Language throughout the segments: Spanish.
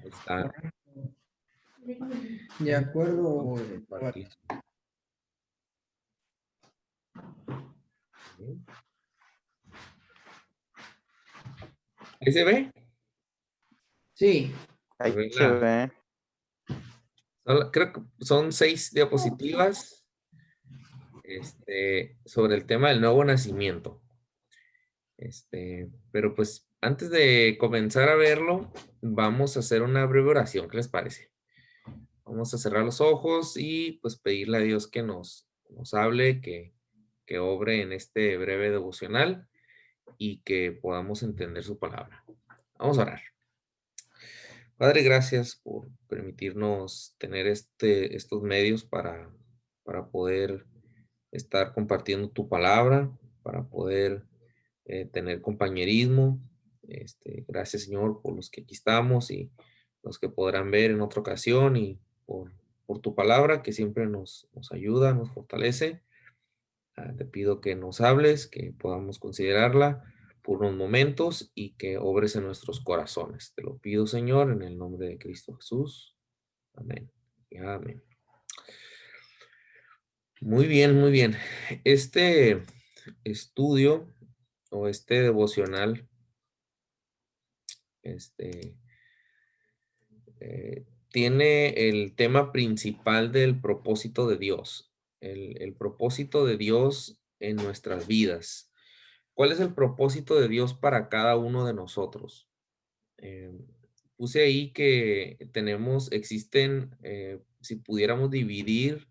Ahí está. De acuerdo. Vamos a compartir. ¿Ahí se ve? Sí. Se Ahí ve se ve. creo que son 6 diapositivas sobre el tema del nuevo nacimiento. Pero pues antes de comenzar a verlo, vamos a hacer una breve oración. ¿Qué les parece? Vamos a cerrar los ojos y pues pedirle a Dios que nos hable, que obre en este breve devocional y que podamos entender su palabra. Vamos a orar. Padre, gracias por permitirnos tener estos medios para poder estar compartiendo tu palabra, para poder tener compañerismo. Gracias, Señor, por los que aquí estamos y los que podrán ver en otra ocasión y por tu palabra que siempre nos ayuda, nos fortalece. Te pido que nos hables, que podamos considerarla por unos momentos y que obres en nuestros corazones. Te lo pido, Señor, en el nombre de Cristo Jesús. Amén. Y amén. Muy bien, muy bien. Este estudio o este devocional tiene el tema principal del propósito de Dios, el propósito de Dios en nuestras vidas. ¿Cuál es el propósito de Dios para cada uno de nosotros? Eh, Puse ahí que existen, si pudiéramos dividir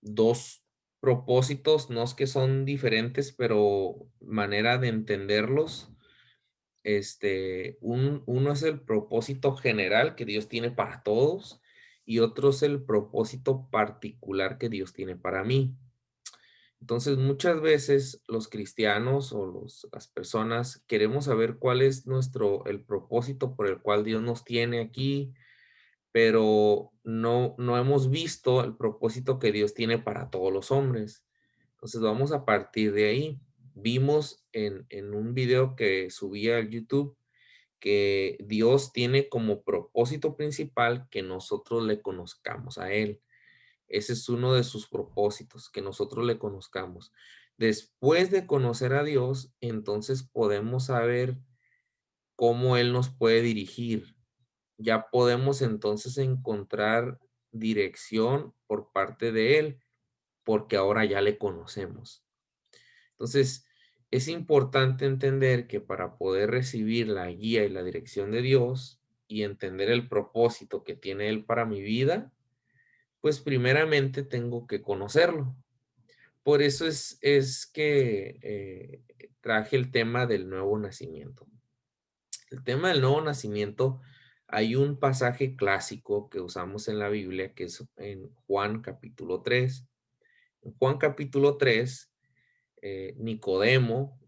dos propósitos, no es que son diferentes, pero manera de entenderlos. Uno es el propósito general que Dios tiene para todos y otro es el propósito particular que Dios tiene para mí. Entonces, muchas veces los cristianos o las personas queremos saber cuál es el propósito por el cual Dios nos tiene aquí, pero no hemos visto el propósito que Dios tiene para todos los hombres. Entonces, vamos a partir de ahí. Vimos en un video que subí a YouTube que Dios tiene como propósito principal que nosotros le conozcamos a Él. Ese es uno de sus propósitos, que nosotros le conozcamos. Después de conocer a Dios, entonces podemos saber cómo Él nos puede dirigir. Ya podemos entonces encontrar dirección por parte de Él, porque ahora ya le conocemos. Entonces, es importante entender que para poder recibir la guía y la dirección de Dios y entender el propósito que tiene Él para mi vida, pues primeramente tengo que conocerlo. Por eso es que traje el tema del nuevo nacimiento. El tema del nuevo nacimiento, hay un pasaje clásico que usamos en la Biblia que es en Juan capítulo 3. En Juan capítulo 3, Nicodemo,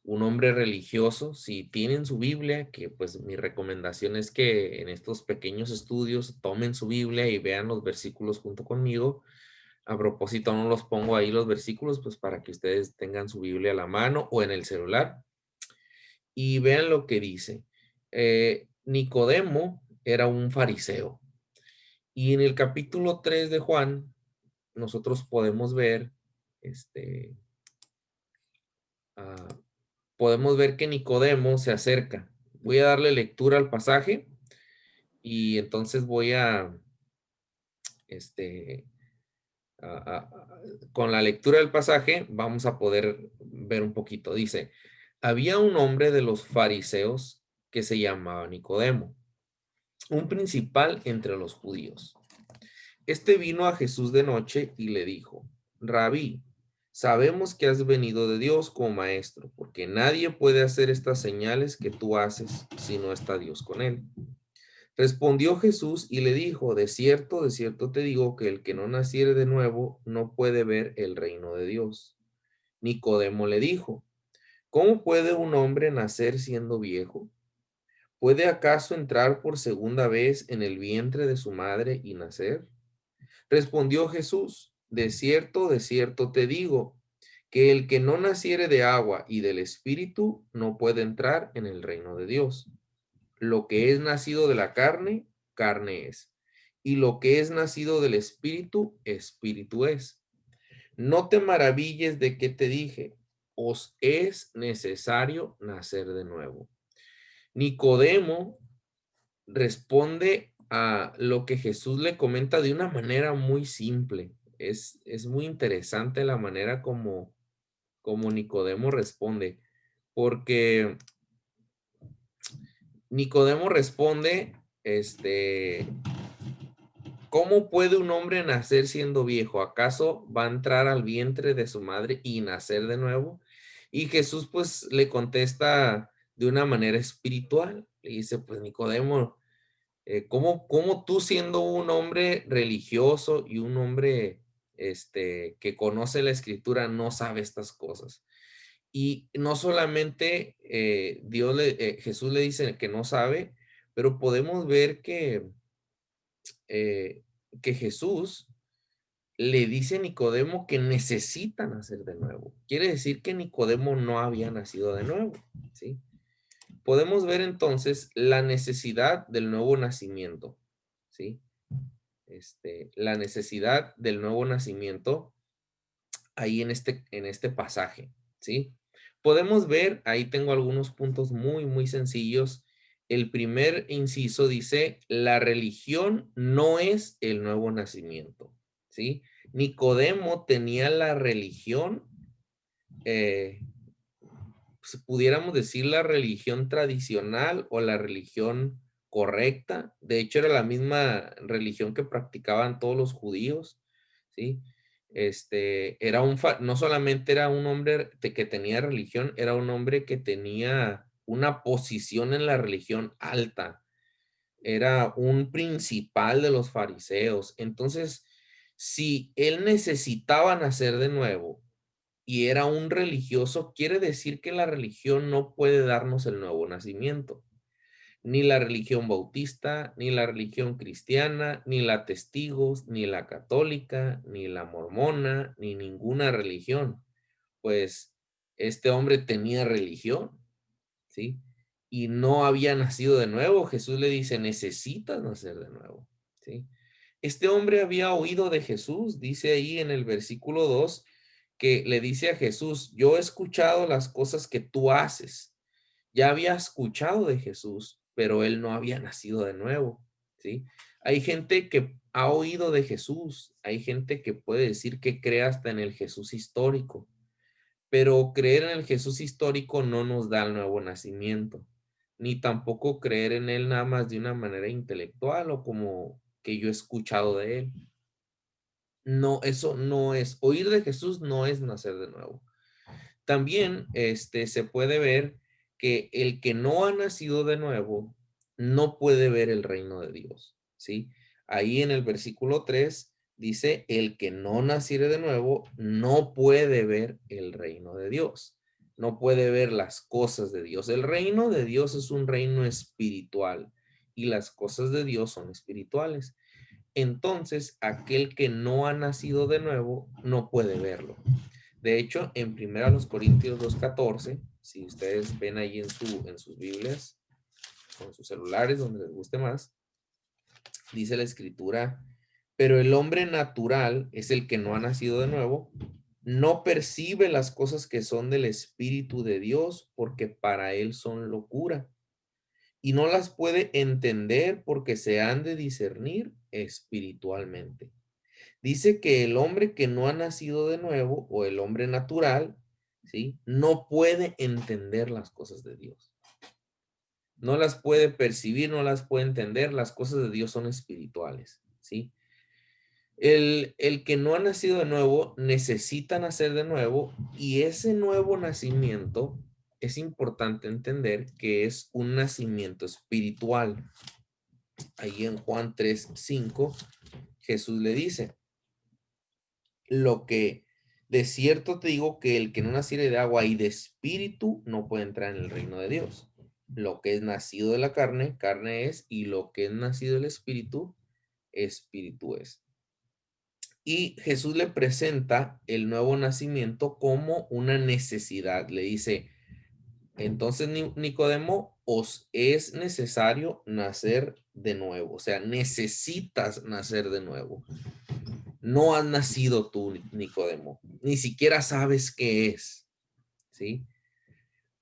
un hombre religioso, si tienen su Biblia, que pues mi recomendación es que en estos pequeños estudios tomen su Biblia y vean los versículos junto conmigo. A propósito, no los pongo ahí los versículos, pues para que ustedes tengan su Biblia a la mano o en el celular y vean lo que dice. Nicodemo era un fariseo y en el capítulo 3 de Juan, nosotros podemos ver, ah, podemos ver que Nicodemo se acerca. Voy a darle lectura al pasaje y entonces voy este, con la lectura del pasaje vamos a poder ver un poquito. Dice, había un hombre de los fariseos que se llamaba Nicodemo, un principal entre los judíos. Este vino a Jesús de noche y le dijo, Rabí, sabemos que has venido de Dios como maestro, porque nadie puede hacer estas señales que tú haces si no está Dios con él. Respondió Jesús y le dijo, de cierto te digo que el que no naciere de nuevo no puede ver el reino de Dios. Nicodemo le dijo, ¿cómo puede un hombre nacer siendo viejo? ¿Puede acaso entrar por segunda vez en el vientre de su madre y nacer? Respondió Jesús, de cierto te digo, que el que no naciere de agua y del Espíritu no puede entrar en el reino de Dios. Lo que es nacido de la carne, carne es. Y lo que es nacido del Espíritu, Espíritu es. No te maravilles de que te dije, os es necesario nacer de nuevo. Nicodemo responde a lo que Jesús le comenta de una manera muy simple. Es muy interesante la manera como Nicodemo responde, porque Nicodemo responde, ¿cómo puede un hombre nacer siendo viejo? ¿Acaso va a entrar al vientre de su madre y nacer de nuevo? Y Jesús pues le contesta de una manera espiritual. Le dice, pues Nicodemo, ¿cómo tú siendo un hombre religioso y un hombre que conoce la escritura no sabe estas cosas? Y no solamente Jesús le dice que no sabe, pero podemos ver eh, que Jesús le dice a Nicodemo que necesita nacer de nuevo. Quiere decir que Nicodemo no había nacido de nuevo, ¿sí? Podemos ver entonces la necesidad del nuevo nacimiento, ¿sí? La necesidad del nuevo nacimiento ahí en este pasaje, ¿sí? Podemos ver, ahí tengo algunos puntos muy, muy sencillos. El primer inciso dice, la religión no es el nuevo nacimiento, ¿sí? Nicodemo tenía la religión, pudiéramos decir la religión tradicional o la religión correcta. De hecho, era la misma religión que practicaban todos los judíos, ¿sí? No solamente era un hombre que tenía religión, era un hombre que tenía una posición en la religión alta. Era un principal de los fariseos. Entonces, si él necesitaba nacer de nuevo, y era un religioso, quiere decir que la religión no puede darnos el nuevo nacimiento. Ni la religión bautista, ni la religión cristiana, ni la testigos, ni la católica, ni la mormona, ni ninguna religión. Pues este hombre tenía religión, ¿sí? Y no había nacido de nuevo. Jesús le dice, necesitas nacer de nuevo, ¿sí? Este hombre había oído de Jesús, dice ahí en el versículo 2, que le dice a Jesús, yo he escuchado las cosas que tú haces. Ya había escuchado de Jesús, pero él no había nacido de nuevo, ¿sí? Hay gente que ha oído de Jesús, hay gente que puede decir que cree hasta en el Jesús histórico, pero creer en el Jesús histórico no nos da el nuevo nacimiento, ni tampoco creer en él nada más de una manera intelectual o como que yo he escuchado de él. No, eso no es, oír de Jesús no es nacer de nuevo. También se puede ver que el que no ha nacido de nuevo no puede ver el reino de Dios, ¿sí? Ahí en el versículo 3 dice, el que no naciere de nuevo no puede ver el reino de Dios, no puede ver las cosas de Dios. El reino de Dios es un reino espiritual y las cosas de Dios son espirituales. Entonces, aquel que no ha nacido de nuevo no puede verlo. De hecho, en 1 Corintios 2:14, si ustedes ven ahí en sus Biblias, con sus celulares, donde les guste más, dice la escritura, pero el hombre natural es el que no ha nacido de nuevo, no percibe las cosas que son del Espíritu de Dios, porque para él son locura, y no las puede entender porque se han de discernir espiritualmente. Dice que el hombre que no ha nacido de nuevo o el hombre natural, ¿sí? No puede entender las cosas de Dios. No las puede percibir, no las puede entender. Las cosas de Dios son espirituales, ¿sí? El que no ha nacido de nuevo necesita nacer de nuevo y ese nuevo nacimiento es importante entender que es un nacimiento espiritual. Ahí en Juan 3:5 Jesús le dice, lo que de cierto te digo que el que no naciere de agua y de espíritu no puede entrar en el reino de Dios. Lo que es nacido de la carne, carne es, y lo que es nacido del espíritu, espíritu es. Y Jesús le presenta el nuevo nacimiento como una necesidad. Le dice, entonces Nicodemo, os es necesario nacer de nuevo. O sea, necesitas nacer de nuevo. No has nacido tú, Nicodemo. Ni siquiera sabes qué es. ¿Sí?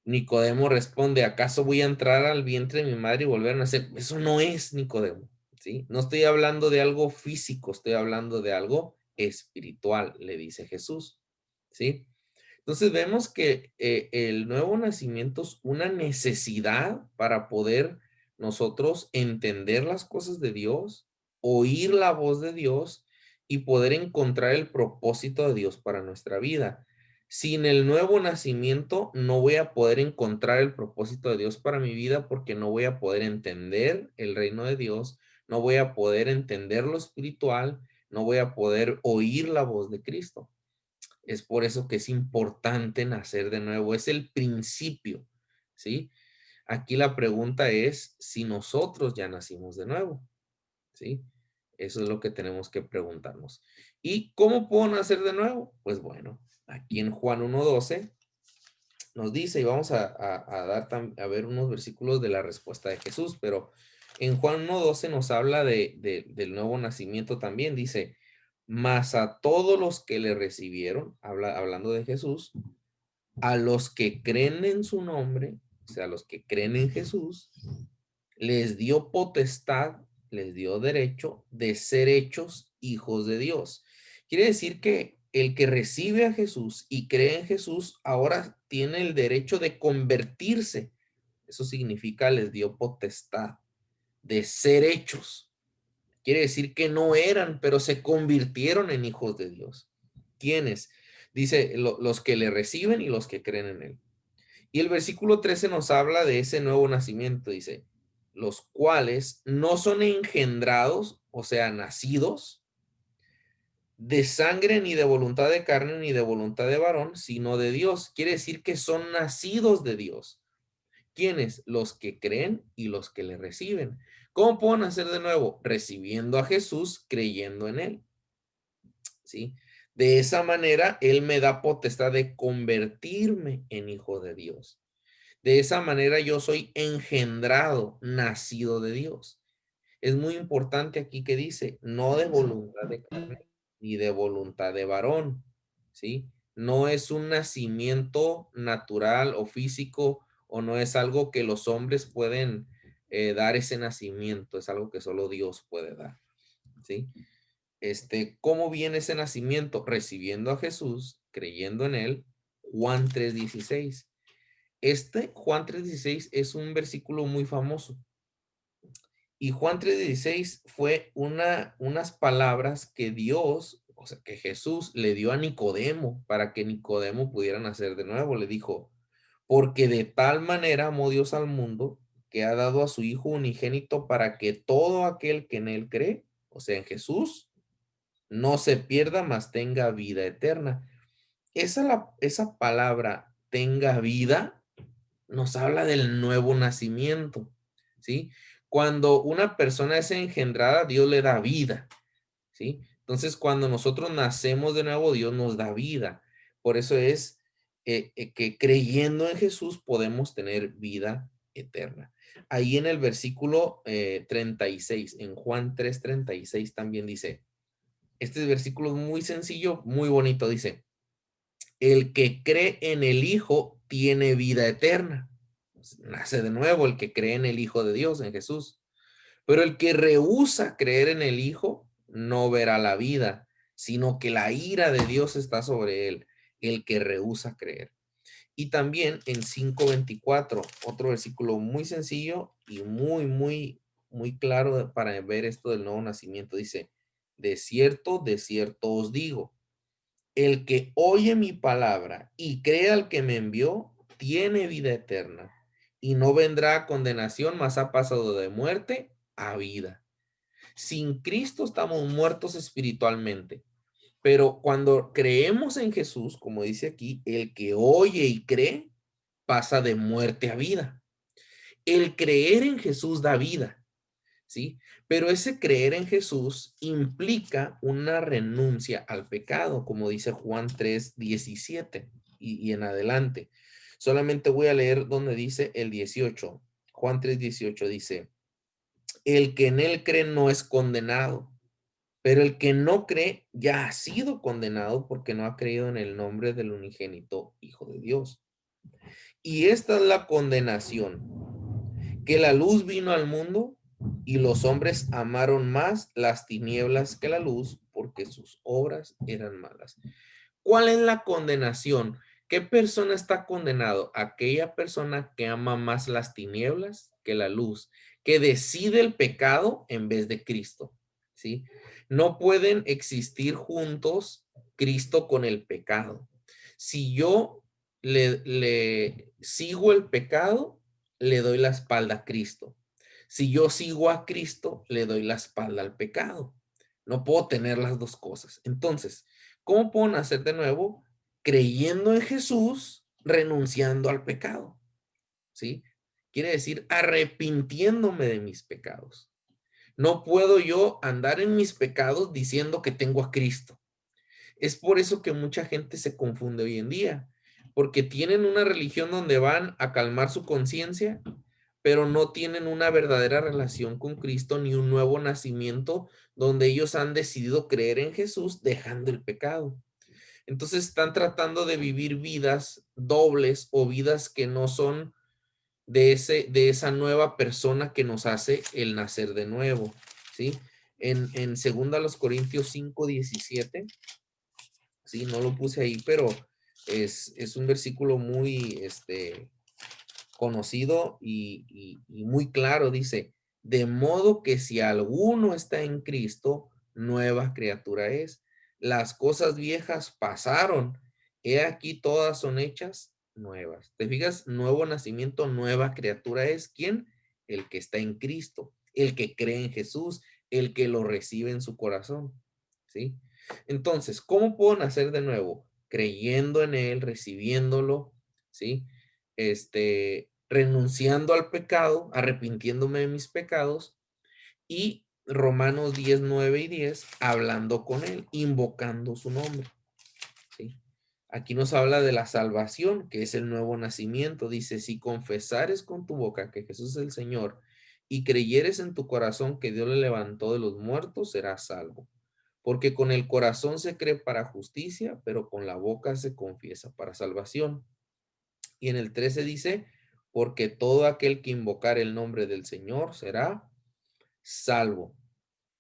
Nicodemo responde, ¿acaso voy a entrar al vientre de mi madre y volver a nacer? Eso no es, Nicodemo, ¿sí? No estoy hablando de algo físico, estoy hablando de algo espiritual, le dice Jesús, ¿sí? Entonces vemos que el nuevo nacimiento es una necesidad para poder nosotros entender las cosas de Dios, oír la voz de Dios y poder encontrar el propósito de Dios para nuestra vida. Sin el nuevo nacimiento no voy a poder encontrar el propósito de Dios para mi vida porque no voy a poder entender el reino de Dios, no voy a poder entender lo espiritual, no voy a poder oír la voz de Cristo. Es por eso que es importante nacer de nuevo, es el principio, ¿sí? Aquí la pregunta es si nosotros ya nacimos de nuevo, ¿sí? Eso es lo que tenemos que preguntarnos. ¿Y cómo puedo nacer de nuevo? Pues bueno, aquí en Juan 1:12 nos dice, y vamos a ver unos versículos de la respuesta de Jesús, pero en Juan 1:12 nos habla del nuevo nacimiento también, dice, mas a todos los que le recibieron, hablando de Jesús, a los que creen en su nombre, o sea, a los que creen en Jesús, les dio potestad, les dio derecho de ser hechos hijos de Dios. Quiere decir que el que recibe a Jesús y cree en Jesús ahora tiene el derecho de convertirse. Eso significa les dio potestad de ser hechos. Quiere decir que no eran, pero se convirtieron en hijos de Dios. ¿Quiénes? Dice los que le reciben y los que creen en él. Y el versículo 13 nos habla de ese nuevo nacimiento, dice, los cuales no son engendrados, o sea, nacidos de sangre ni de voluntad de carne ni de voluntad de varón, sino de Dios. Quiere decir que son nacidos de Dios. ¿Quiénes? Los que creen y los que le reciben. ¿Cómo puedo nacer de nuevo? Recibiendo a Jesús, creyendo en él. ¿Sí? De esa manera, él me da potestad de convertirme en hijo de Dios. De esa manera yo soy engendrado, nacido de Dios. Es muy importante aquí que dice, no de voluntad de carne ni de voluntad de varón, ¿sí? No es un nacimiento natural o físico o no es algo que los hombres pueden dar ese nacimiento, es algo que solo Dios puede dar, ¿sí? ¿Cómo viene ese nacimiento? Recibiendo a Jesús, creyendo en él, Juan 3:16. Juan 3:16 es un versículo muy famoso. Y Juan 3:16 fue unas palabras que Dios, o sea, que Jesús le dio a Nicodemo para que Nicodemo pudiera nacer de nuevo. Le dijo, porque de tal manera amó Dios al mundo que ha dado a su Hijo unigénito para que todo aquel que en él cree, o sea, en Jesús, no se pierda, mas tenga vida eterna. Esa palabra, tenga vida, nos habla del nuevo nacimiento, ¿sí? Cuando una persona es engendrada, Dios le da vida, ¿sí? Entonces, cuando nosotros nacemos de nuevo, Dios nos da vida. Por eso es que creyendo en Jesús podemos tener vida eterna. Ahí en el versículo 36, en Juan 3:36 también dice, este versículo es muy sencillo, muy bonito, dice, el que cree en el Hijo tiene vida eterna. Nace de nuevo el que cree en el Hijo de Dios, en Jesús. Pero el que rehúsa creer en el Hijo no verá la vida, sino que la ira de Dios está sobre él, el que rehúsa creer. Y también en 5:24, otro versículo muy sencillo y muy claro para ver esto del nuevo nacimiento. Dice, de cierto os digo, el que oye mi palabra y cree al que me envió, tiene vida eterna y no vendrá a condenación, mas ha pasado de muerte a vida. Sin Cristo estamos muertos espiritualmente, pero cuando creemos en Jesús, como dice aquí, el que oye y cree pasa de muerte a vida. El creer en Jesús da vida. ¿sí? Pero ese creer en Jesús implica una renuncia al pecado, como dice Juan 3:17 y en adelante. Solamente voy a leer donde dice el 18. Juan 3:18 dice, el que en él cree no es condenado, pero el que no cree ya ha sido condenado porque no ha creído en el nombre del unigénito Hijo de Dios. Y esta es la condenación, que la luz vino al mundo y los hombres amaron más las tinieblas que la luz porque sus obras eran malas. ¿Cuál es la condenación? ¿Qué persona está condenado? Aquella persona que ama más las tinieblas que la luz, que decide el pecado en vez de Cristo, ¿sí? No pueden existir juntos Cristo con el pecado. Si yo le sigo el pecado, le doy la espalda a Cristo. Si yo sigo a Cristo, le doy la espalda al pecado. No puedo tener las dos cosas. Entonces, ¿cómo puedo nacer de nuevo? Creyendo en Jesús, renunciando al pecado, ¿sí? Quiere decir arrepintiéndome de mis pecados. No puedo yo andar en mis pecados diciendo que tengo a Cristo. Es por eso que mucha gente se confunde hoy en día, porque tienen una religión donde van a calmar su conciencia, pero no tienen una verdadera relación con Cristo ni un nuevo nacimiento donde ellos han decidido creer en Jesús dejando el pecado. Entonces están tratando de vivir vidas dobles o vidas que no son de esa nueva persona que nos hace el nacer de nuevo, ¿sí? En 2 Corintios 5:17, sí, no lo puse ahí, pero es un versículo muy conocido y muy claro. Dice, de modo que si alguno está en Cristo, nueva criatura es. Las cosas viejas pasaron. He aquí todas son hechas nuevas. ¿Te fijas? Nuevo nacimiento, nueva criatura es. ¿Quién? El que está en Cristo, el que cree en Jesús, el que lo recibe en su corazón. ¿Sí? Entonces, ¿cómo puedo nacer de nuevo? Creyendo en Él, recibiéndolo, ¿sí? Renunciando al pecado, arrepintiéndome de mis pecados, y Romanos 10:9 y 10, hablando con Él, invocando su nombre, ¿sí? Aquí nos habla de la salvación, que es el nuevo nacimiento. Dice, si confesares con tu boca que Jesús es el Señor y creyeres en tu corazón que Dios le levantó de los muertos, serás salvo. Porque con el corazón se cree para justicia, pero con la boca se confiesa para salvación. Y en el 13 dice, porque todo aquel que invocar el nombre del Señor será salvo.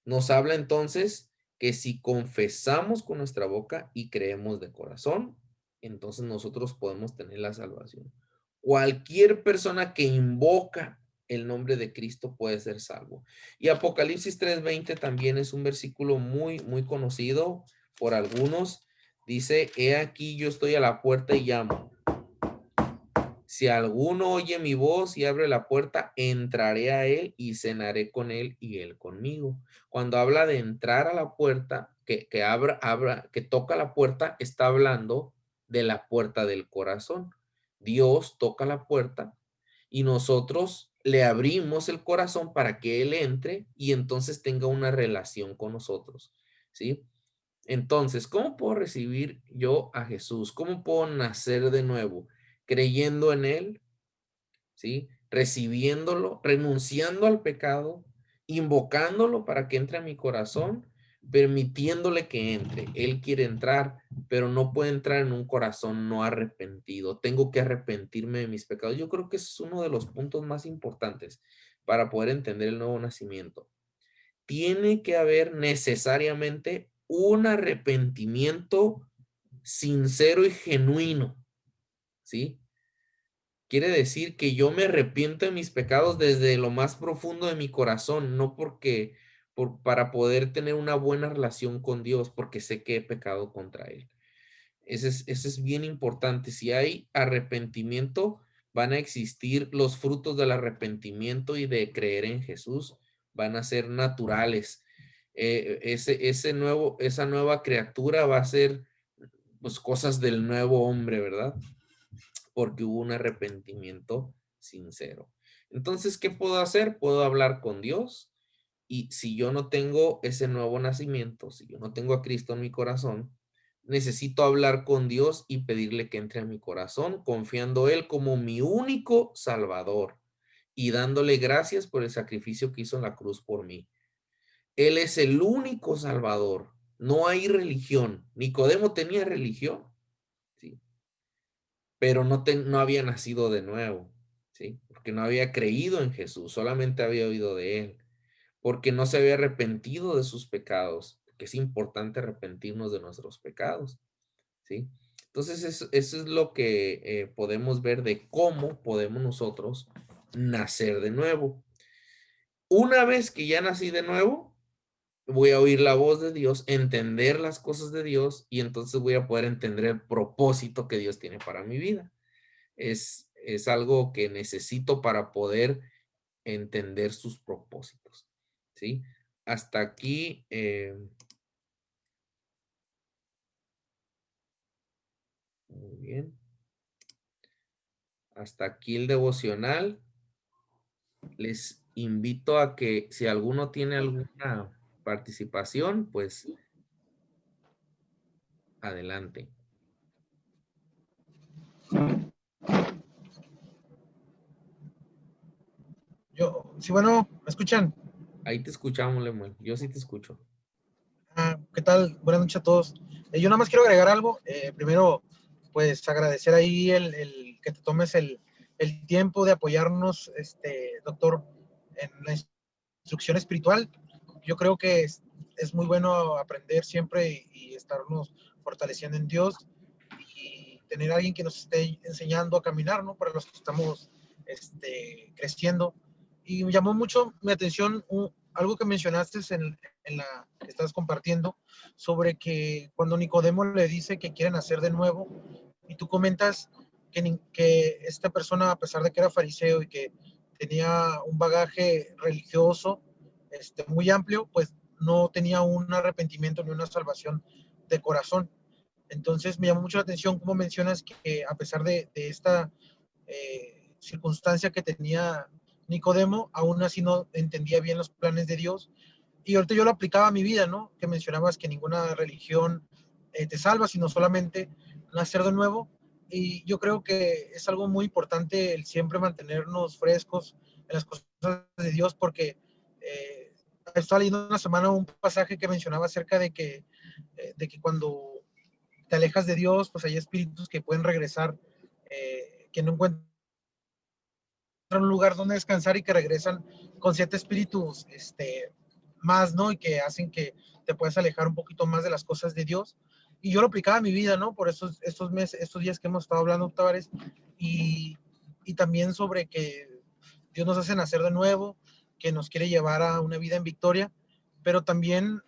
Nos habla entonces que si confesamos con nuestra boca y creemos de corazón, entonces nosotros podemos tener la salvación. Cualquier persona que invoca el nombre de Cristo puede ser salvo. Y Apocalipsis 3:20 también es un versículo muy, muy conocido por algunos. Dice, he aquí yo estoy a la puerta y llamo. Si alguno oye mi voz y abre la puerta, entraré a él y cenaré con él y él conmigo. Cuando habla de entrar a la puerta, que toca la puerta, está hablando de la puerta del corazón. Dios toca la puerta y nosotros le abrimos el corazón para que él entre y entonces tenga una relación con nosotros, ¿sí? Entonces, ¿cómo puedo recibir yo a Jesús? ¿Cómo puedo nacer de nuevo? Creyendo en Él, ¿sí? Recibiéndolo, renunciando al pecado, invocándolo para que entre a mi corazón, permitiéndole que entre. Él quiere entrar, pero no puede entrar en un corazón no arrepentido. Tengo que arrepentirme de mis pecados. Yo creo que ese es uno de los puntos más importantes para poder entender el nuevo nacimiento. Tiene que haber necesariamente un arrepentimiento sincero y genuino, ¿sí? Quiere decir que yo me arrepiento de mis pecados desde lo más profundo de mi corazón, no para poder tener una buena relación con Dios, porque sé que he pecado contra Él. Ese es bien importante. Si hay arrepentimiento, van a existir los frutos del arrepentimiento y de creer en Jesús, van a ser naturales. Esa nueva criatura va a ser, pues, cosas del nuevo hombre, ¿verdad? Porque hubo un arrepentimiento sincero. Entonces, ¿qué puedo hacer? Puedo hablar con Dios, Y si yo no tengo ese nuevo nacimiento, si yo no tengo a Cristo en mi corazón, necesito hablar con Dios y pedirle que entre a mi corazón, confiando Él como mi único Salvador y dándole gracias por el sacrificio que hizo en la cruz por mí. Él es el único Salvador. No hay religión. Nicodemo tenía religión, ¿sí? Pero no había nacido de nuevo, ¿sí? Porque no había creído en Jesús, solamente había oído de Él, porque no se había arrepentido de sus pecados, porque es importante arrepentirnos de nuestros pecados, ¿sí? Entonces, eso es lo que podemos ver de cómo podemos nosotros nacer de nuevo. Una vez que ya nací de nuevo, voy a oír la voz de Dios, entender las cosas de Dios y entonces voy a poder entender el propósito que Dios tiene para mi vida. Es algo que necesito para poder entender sus propósitos, ¿sí? Hasta aquí, muy bien. Hasta aquí el devocional. Les invito a que si alguno tiene alguna participación, pues adelante. Sí, bueno, ¿me escuchan? Ahí te escuchamos, Lemuel. Yo sí te escucho. ¿Qué tal? Buenas noches a todos. Yo nada más quiero agregar algo. Primero, pues agradecer ahí el que te tomes el tiempo de apoyarnos, doctor, en la instrucción espiritual. Yo creo que es muy bueno aprender siempre y estarnos fortaleciendo en Dios y tener a alguien que nos esté enseñando a caminar, ¿no? Para los que estamos creciendo. Y me llamó mucho mi atención algo que mencionaste en la que estás compartiendo sobre que cuando Nicodemo le dice que quieren hacer de nuevo y tú comentas que esta persona, a pesar de que era fariseo y que tenía un bagaje religioso muy amplio, pues no tenía un arrepentimiento ni una salvación de corazón. Entonces me llamó mucho la atención cómo mencionas que a pesar de esta circunstancia que tenía Nicodemo, aún así no entendía bien los planes de Dios. Y ahorita yo lo aplicaba a mi vida, ¿no? Que mencionabas que ninguna religión te salva, sino solamente nacer de nuevo. Y yo creo que es algo muy importante el siempre mantenernos frescos en las cosas de Dios, porque estaba leyendo una semana un pasaje que mencionaba acerca de que cuando te alejas de Dios, pues hay espíritus que pueden regresar, que no encuentran un lugar donde descansar y que regresan con 7 espíritus más, ¿no? Y que hacen que te puedas alejar un poquito más de las cosas de Dios. Y yo lo aplicaba a mi vida, ¿no? Por estos meses, estos días que hemos estado hablando, Tavares, y también sobre que Dios nos hace nacer de nuevo, que nos quiere llevar a una vida en victoria, pero también